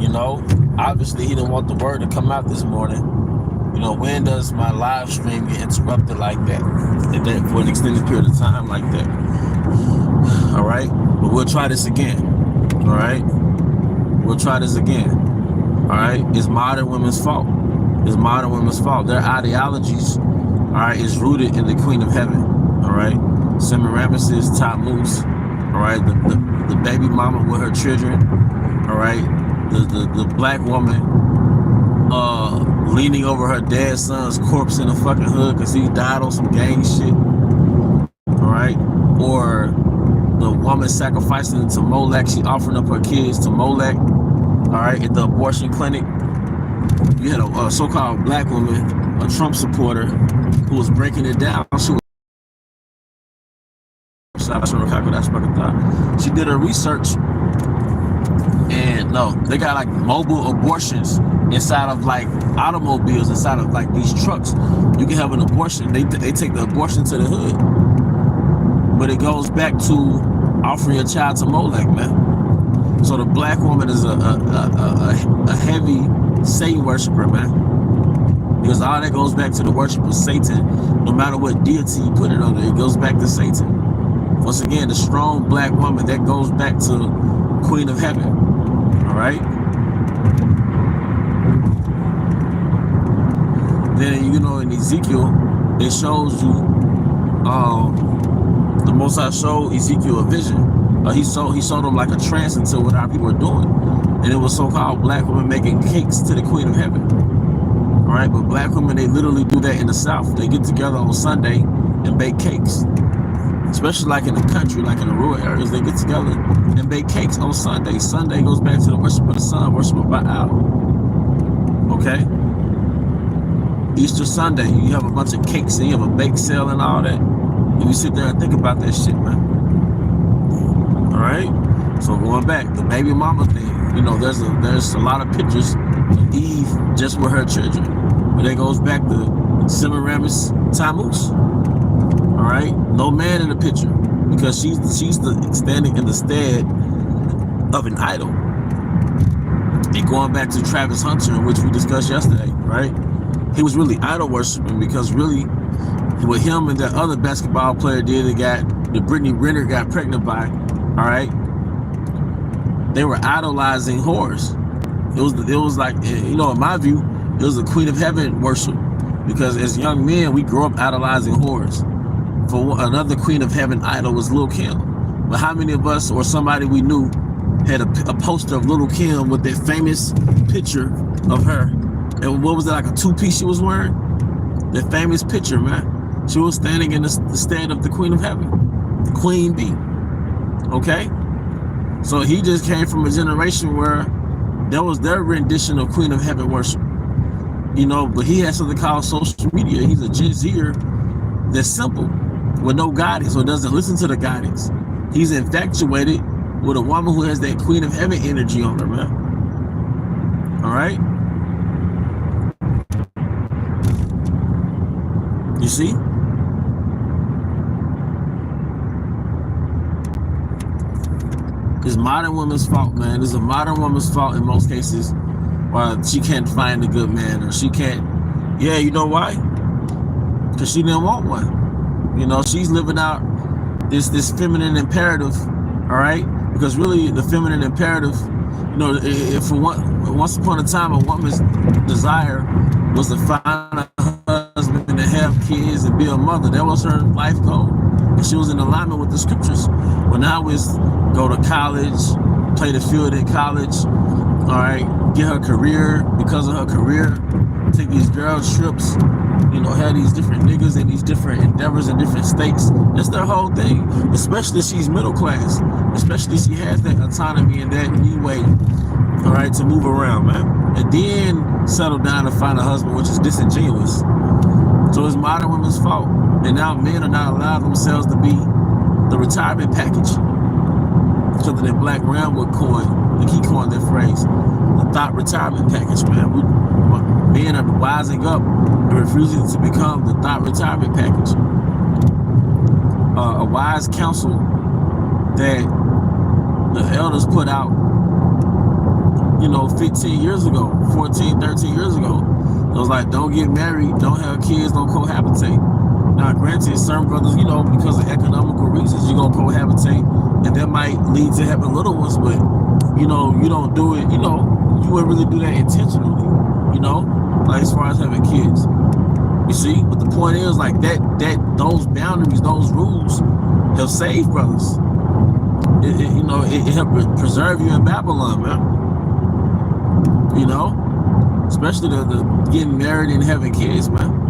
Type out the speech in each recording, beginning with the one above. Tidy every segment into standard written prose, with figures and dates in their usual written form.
You know, obviously he didn't want the word to come out this morning. You know, when does my live stream get interrupted like that? For an extended period of time like that. All right, but we'll try this again. All right, we'll try this again. All right, it's modern women's fault. It's modern women's fault. Their ideologies, all right, is rooted in the Queen of Heaven. All right, Semiramis, Tammuz. All right, the baby mama with her children. All right, the black woman leaning over her dad's son's corpse in the fucking hood because he died on some gang shit. All right, or the woman sacrificing to Molech. She offering up her kids to Molech. All right, at the abortion clinic. You had a so-called black woman, a Trump supporter, who was breaking it down. She did her research, and no, they got like mobile abortions inside of like automobiles, inside of like these trucks. You can have an abortion. They take the abortion to the hood, but it goes back to offering your child to Molech, man. So the black woman is a heavy Satan worshiper, man, because all that goes back to the worship of Satan. No matter what deity you put it under, it goes back to Satan. Once again, the strong black woman, that goes back to Queen of Heaven. All right. Then, you know, in Ezekiel, it shows you the Most High showed Ezekiel a vision. He showed them like a trance into what our people are doing, and it was so-called black women making cakes to the Queen of Heaven. All right, but black women, they literally do that in the South. They get together on Sunday and bake cakes. Especially like in the country, like in the rural areas, they get together and bake cakes on Sunday. Sunday goes back to the worship of the sun, worship of Baal. Okay? Easter Sunday, you have a bunch of cakes and you have a bake sale and all that. And you sit there and think about that shit, man. All right? So going back, the baby mama thing, you know, there's a lot of pictures of Eve just with her children. But it goes back to Semiramis, Tammuz. All right, no man in the picture, because she's standing in the stead of an idol. And going back to Travis Hunter, which we discussed yesterday, right? He was really idol worshiping, because really, what him and that other basketball player did, that Brittany Renner got pregnant by, all right? They were idolizing whores. It was like, you know, in my view, it was the Queen of Heaven worship, because as young men, we grew up idolizing whores. For another Queen of Heaven idol was Lil' Kim. But how many of us or somebody we knew had a poster of Lil' Kim with that famous picture of her? And what was that, like a two-piece she was wearing? That famous picture, man. She was standing in the stead of the Queen of Heaven, Queen Bee. Okay? So he just came from a generation where that was their rendition of Queen of Heaven worship. You know, but he has something called social media. He's a Gen Zer that's simple, with no guidance, or doesn't listen to the guidance. He's infatuated with a woman who has that Queen of Heaven energy on her, man. All right? You see? It's modern woman's fault, man. It's a modern woman's fault in most cases why she can't find a good man, or she can't. Yeah, you know why? Because she didn't want one. You know, she's living out this feminine imperative, all right? Because really, the feminine imperative, you know, if once upon a time, a woman's desire was to find a husband and have kids and be a mother. That was her life goal. And she was in alignment with the scriptures. But now it's go to college, play the field in college, all right, get her career because of her career, take these girl trips, you know, have these different niggas and these different endeavors in different states. That's their whole thing. Especially if she's middle class. Especially if she has that autonomy and that leeway, all right, to move around, man. And then settle down and find a husband, which is disingenuous. So it's modern women's fault. And now men are not allowing themselves to be the retirement package. Something that Black Ramwood coined, like he coined that phrase, the thought retirement package, man. Men are wising up and refusing to become the thought retirement package. A wise counsel that the elders put out you know, 15 years ago, 14, 13 years ago. It was like, don't get married, don't have kids, don't cohabitate. Now, granted, certain brothers, you know, because of economical reasons, you're going to cohabitate, and that might lead to having little ones, but, you know, you don't do it, you know, you wouldn't really do that intentionally, you know, like as far as having kids. You see, but the point is, like, those boundaries, those rules have saved brothers. You know, it helped preserve you in Babylon, man. You know, especially the getting married and having kids, man.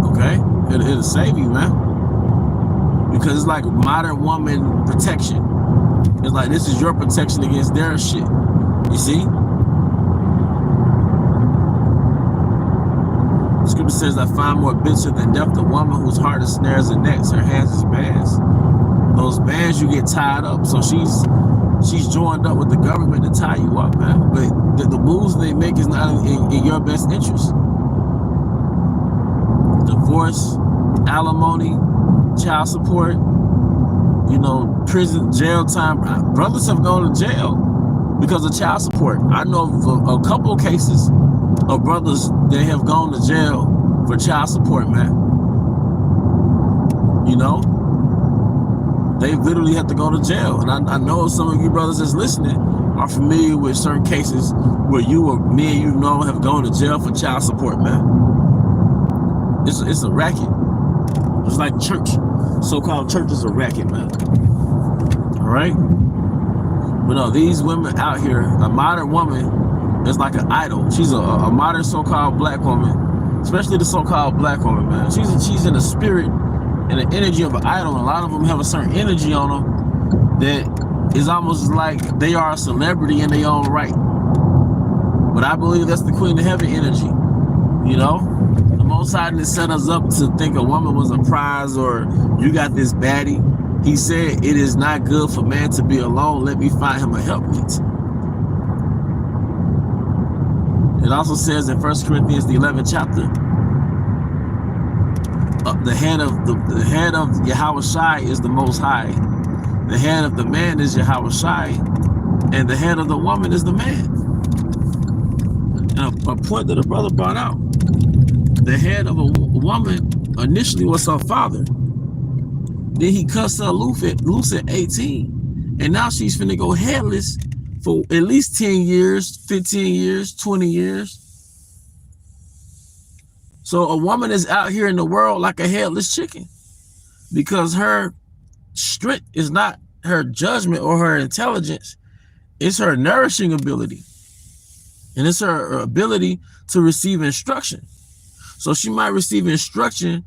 Okay, it'll save you, man, because it's like modern woman protection. It's like, this is your protection against their shit. You see? The scripture says, I find more bitter than death the woman whose heart is snares and nets, her hands is bands. Those bands, you get tied up. So she's joined up with the government to tie you up, man. But the moves they make is not in your best interest. Divorce, alimony, child support, you know, prison, jail time. Brothers have gone to jail because of child support. I know of a couple of cases of brothers that have gone to jail for child support, man. You know, they literally have to go to jail. And I know some of you brothers that's listening are familiar with certain cases where you or me and you know have gone to jail for child support, man. It's a racket. It's like church. So-called church is a racket, man. All right? But no, these women out here, a modern woman is like an idol. She's a modern so-called black woman, especially the so-called black woman, man. She's in the spirit and the energy of an idol. A lot of them have a certain energy on them that is almost like they are a celebrity in their own right. But I believe that's the Queen of Heaven energy, you know? The Most High didn't set us up to think a woman was a prize or you got this baddie. He said, it is not good for man to be alone. Let me find him a helpmeet. It also says in 1 Corinthians, the 11th chapter, the head of Yahweh Shai is the Most High. The head of the man is Yahweh Shai, and the head of the woman is the man. And a point that a brother brought out, the head of a woman initially was her father. Then he cussed her loose at 18. And now she's finna go headless for at least 10 years, 15 years, 20 years. So a woman is out here in the world like a headless chicken because her strength is not her judgment or her intelligence. It's her nourishing ability. And it's her ability to receive instruction. So she might receive instruction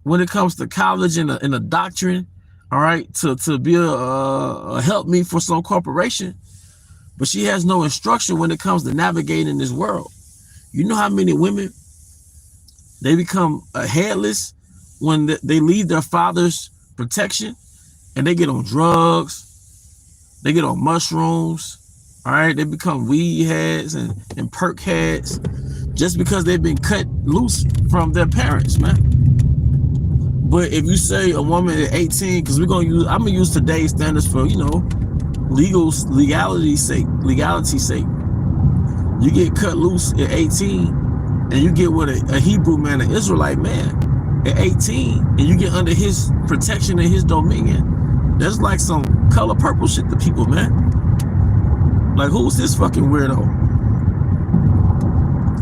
when it comes to college and a doctrine, all right, to be a helpmeet for some corporation. But she has no instruction when it comes to navigating this world. You know how many women, they become headless when they leave their father's protection and they get on drugs, they get on mushrooms, all right? They become weed heads and perk heads just because they've been cut loose from their parents, man. But if you say a woman at 18, because I'm gonna use today's standards for, you know, legality's sake. You get cut loose at 18 and you get with a Hebrew man, an Israelite man at 18, and you get under his protection and his dominion. That's like some color purple shit to people, man. Like, who's this fucking weirdo?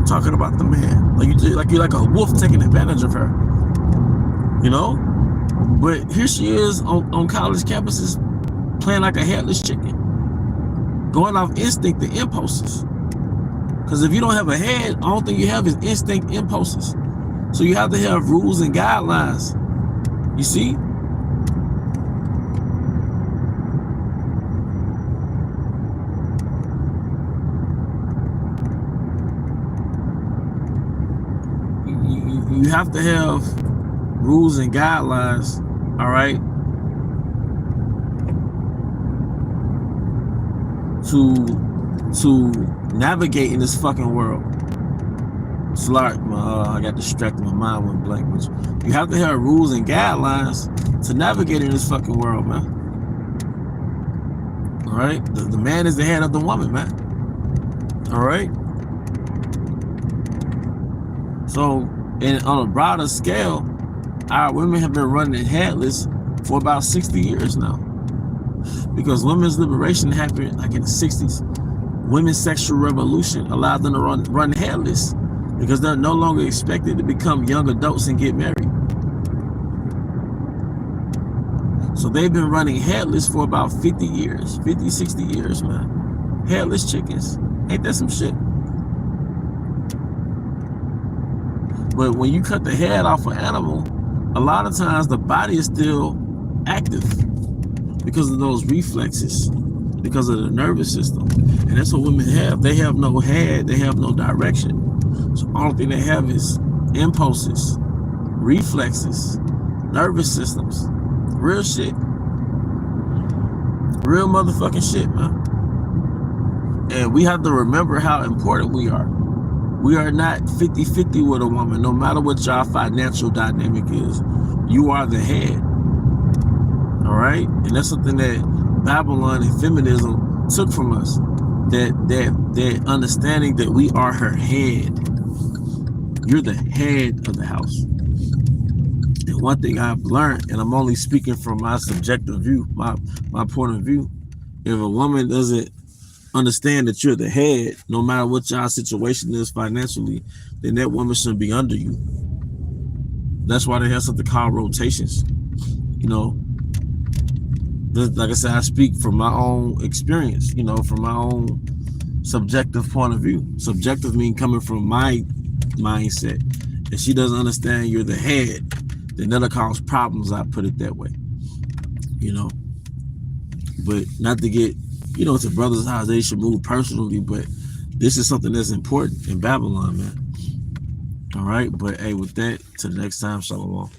Talking about the man. Like you're like a wolf taking advantage of her. You know? But here she is on college campuses playing like a headless chicken. Going off instinct and impulses. Because if you don't have a head, all thing you have is instinct impulses. So you have to have rules and guidelines. You see? You have to have rules and guidelines, all right, to navigate in this fucking world. I got distracted, my mind went blank. But you have to have rules and guidelines to navigate in this fucking world, man. All right, the man is the head of the woman, man. All right. So, and on a broader scale, our women have been running headless for about 60 years now, because women's liberation happened like in the 60s. Women's sexual revolution allowed them to run headless, because they're no longer expected to become young adults and get married. So they've been running headless for about 50 years, 50, 60 years, man. Headless chickens. Ain't that some shit? But when you cut the head off an animal, a lot of times the body is still active because of those reflexes, because of the nervous system. And that's what women have. They have no head, they have no direction. So the only thing they have is impulses, reflexes, nervous systems. Real shit. Real motherfucking shit, man. And we have to remember how important we are. We are not 50-50 with a woman, no matter what your financial dynamic is. You are the head. All right? And that's something that Babylon and feminism took from us. That understanding that we are her head. You're the head of the house. And one thing I've learned, and I'm only speaking from my subjective view, my point of view, if a woman doesn't understand that you're the head, no matter what your situation is financially, then that woman shouldn't be under you. That's why they have something called rotations. You know, like I said, I speak from my own experience, you know, from my own subjective point of view. Subjective means coming from my mindset. If she doesn't understand you're the head, then that'll cause problems. I put it that way, you know. But not to get, you know, to brothers' house, they should move personally, but this is something that's important in Babylon, man. All right, but hey, with that, till the next time, shalom.